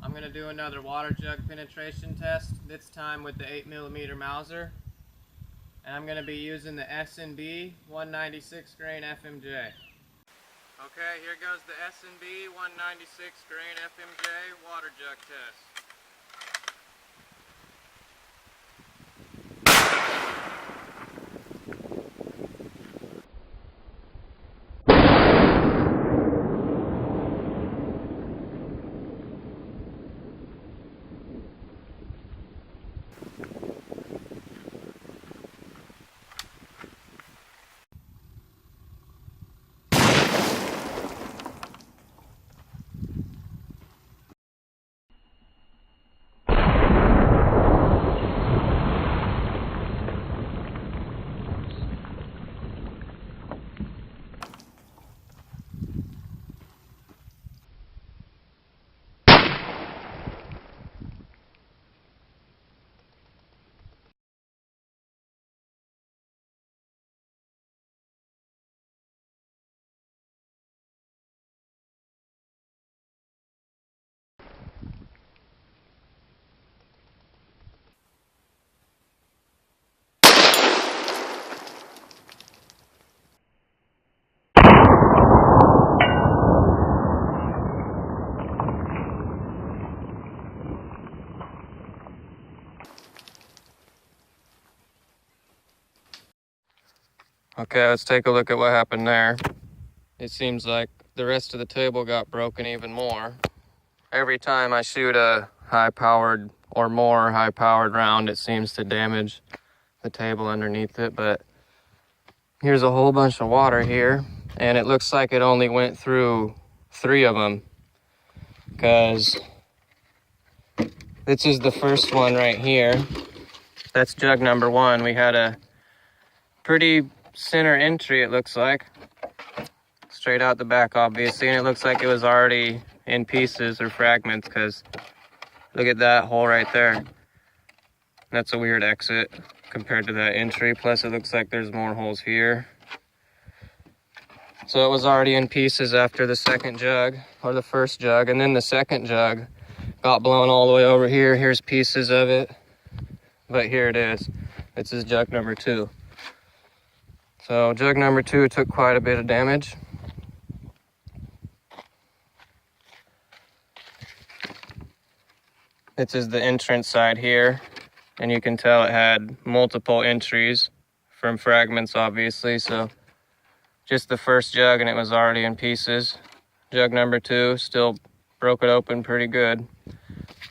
I'm going to do another water jug penetration test, this time with the 8mm Mauser. And I'm going to be using the S&B 196 grain FMJ. Okay, here goes the S&B 196 grain FMJ water jug test. Okay, let's take a look at what happened there. It seems like the rest of the table got broken even more. Every time I shoot a high-powered or more high-powered round, it seems to damage the table underneath it, but here's a whole bunch of water here, and it looks like it only went through 3 of them, because this is the first one right here. That's jug number 1. We had a pretty center entry, it looks like. Straight out the back, obviously, and it looks like it was already in pieces or fragments, because look at that hole right there. That's a weird exit compared to that entry. Plus, it looks like there's more holes here. So it was already in pieces after the second jug, or the first jug, and then the second jug got blown all the way over here. Here's pieces of it, but here it is. This is jug number 2. So jug number 2 took quite a bit of damage. This is the entrance side here, and you can tell it had multiple entries from fragments, obviously. So just the first jug and it was already in pieces. Jug number 2 still broke it open pretty good.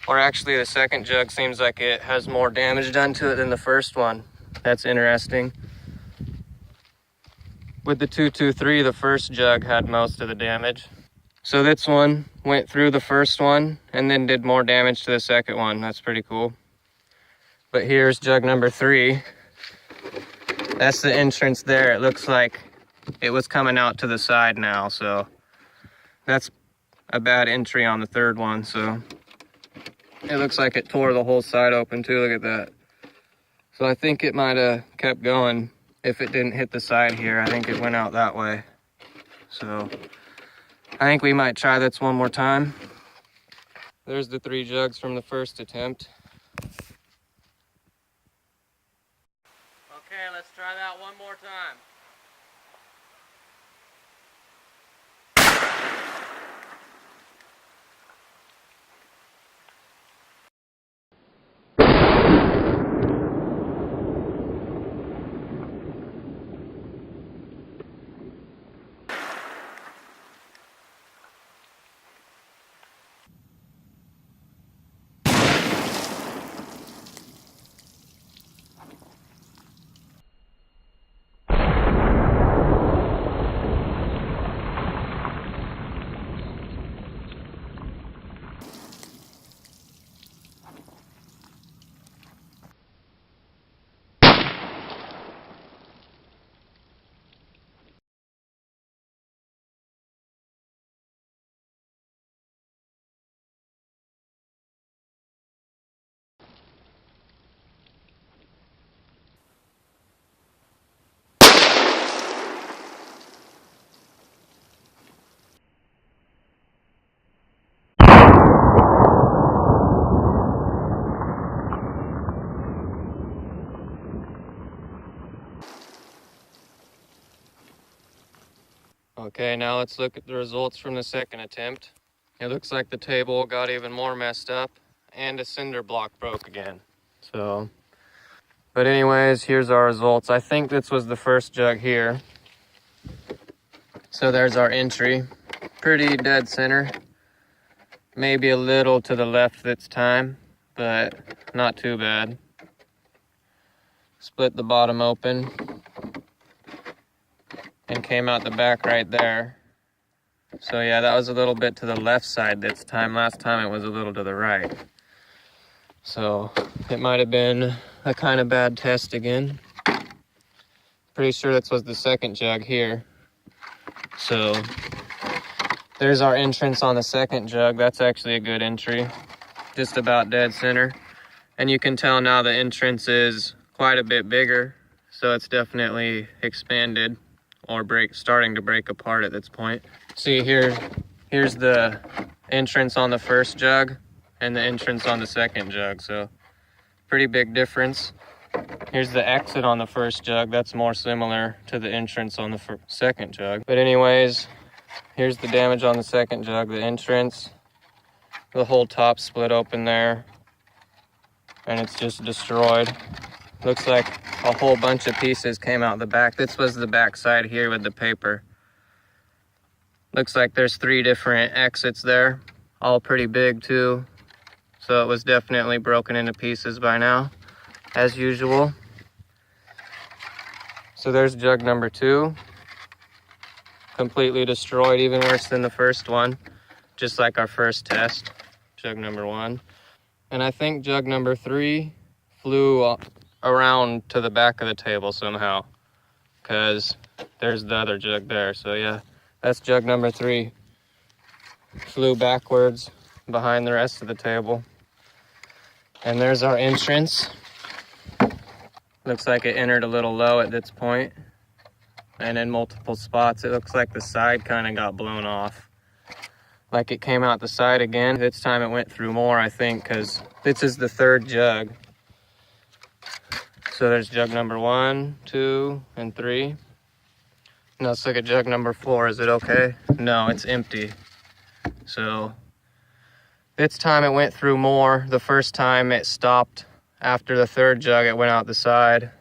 Or actually the second jug seems like it has more damage done to it than the first one. That's interesting. With the 223, the first jug had most of the damage. So this one went through the first one and then did more damage to the second one. That's pretty cool. But here's jug number 3. That's the entrance there. It looks like it was coming out to the side now, so that's a bad entry on the third one. So it looks like it tore the whole side open too. Look at that. So I think it might have kept going if it didn't hit the side here. I think it went out that way. So I think we might try this one more time. There's the 3 jugs from the first attempt. Okay, let's try that one more time. Okay, now let's look at the results from the second attempt. It looks like the table got even more messed up and a cinder block broke again. So, but anyways, here's our results. I think this was the first jug here. So there's our entry. Pretty dead center. Maybe a little to the left this time, but not too bad. Split the bottom open and came out the back right there. So yeah, that was a little bit to the left side this time. Last time it was a little to the right. So it might have been a kind of bad test again. Pretty sure this was the second jug here. So there's our entrance on the second jug. That's actually a good entry. Just about dead center. And you can tell now the entrance is quite a bit bigger. So it's definitely expanded or starting to break apart at this point. See here's the entrance on the first jug and the entrance on the second jug. So pretty big difference. Here's the exit on the first jug. That's more similar to the entrance on the second jug. But anyways, here's the damage on the second jug, the entrance. The whole top split open there. And it's just destroyed. Looks like a whole bunch of pieces came out the back. This was the back side here with the paper. Looks like there's 3 different exits there. All pretty big too. So it was definitely broken into pieces by now, as usual. So there's jug number 2. Completely destroyed, even worse than the first one. Just like our first test, jug number 1. And I think jug number 3 flew around to the back of the table somehow, because there's the other jug there. So yeah, that's jug number 3. Flew backwards behind the rest of the table. And there's our entrance. Looks like it entered a little low at this point, and in multiple spots. It looks like the side kind of got blown off, like it came out the side again. This time it went through more, I think, because this is the 3rd jug. So there's jug number 1, 2, and 3. Now let's look at jug number 4. Is it okay? No, it's empty. So this time it went through more. The first time it stopped after the 3rd jug, it went out the side.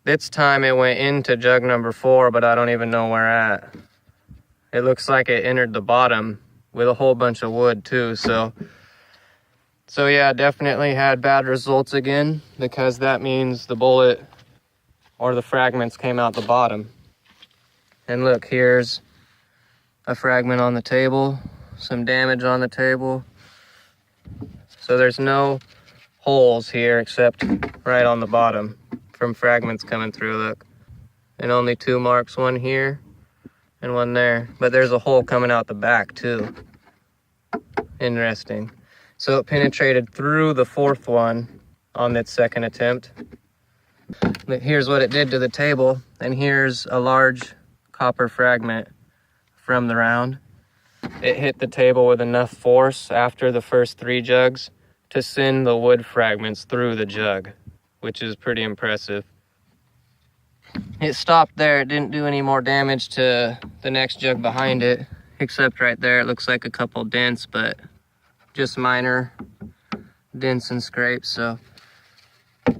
This time it went into jug number 4, but I don't even know where at. It looks like it entered the bottom with a whole bunch of wood too. So yeah, definitely had bad results again, because that means the bullet or the fragments came out the bottom. And look, here's a fragment on the table, some damage on the table. So there's no holes here except right on the bottom from fragments coming through, look. And only 2 marks, one here and one there. But there's a hole coming out the back too. Interesting. So it penetrated through the 4th one on that second attempt. But here's what it did to the table. And here's a large copper fragment from the round. It hit the table with enough force after the first 3 jugs to send the wood fragments through the jug, which is pretty impressive. It stopped there. It didn't do any more damage to the next jug behind it, except right there. It looks like a couple dents, but just minor dents and scrapes. So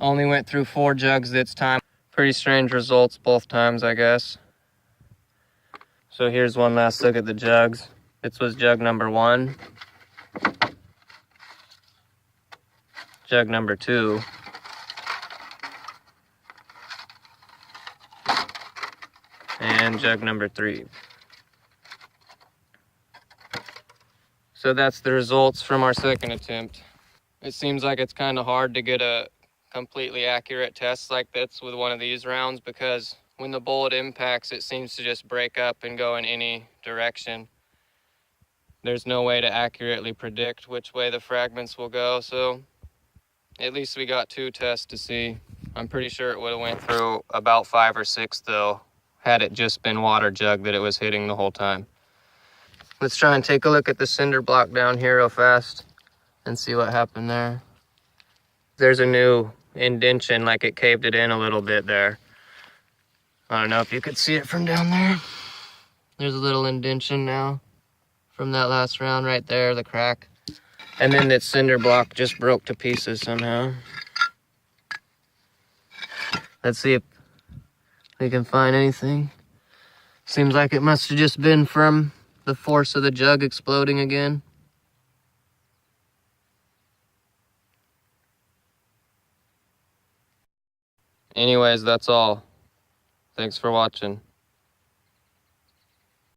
only went through 4 jugs this time. Pretty strange results both times, I guess. So here's one last look at the jugs. This was jug number 1, jug number 2, and jug number 3. So that's the results from our second attempt. It seems like it's kind of hard to get a completely accurate test like this with one of these rounds, because when the bullet impacts, it seems to just break up and go in any direction. There's no way to accurately predict which way the fragments will go, so at least we got 2 tests to see. I'm pretty sure it would have went through about 5 or 6 though, had it just been water jug that it was hitting the whole time. Let's try and take a look at the cinder block down here real fast and see what happened there. There's a new indentation, like it caved it in a little bit there. I don't know if you could see it from down there. There's a little indentation now from that last round right there, the crack. And then that cinder block just broke to pieces somehow. Let's see if we can find anything. Seems like it must have just been from the force of the jug exploding again. Anyways, that's all. Thanks for watching.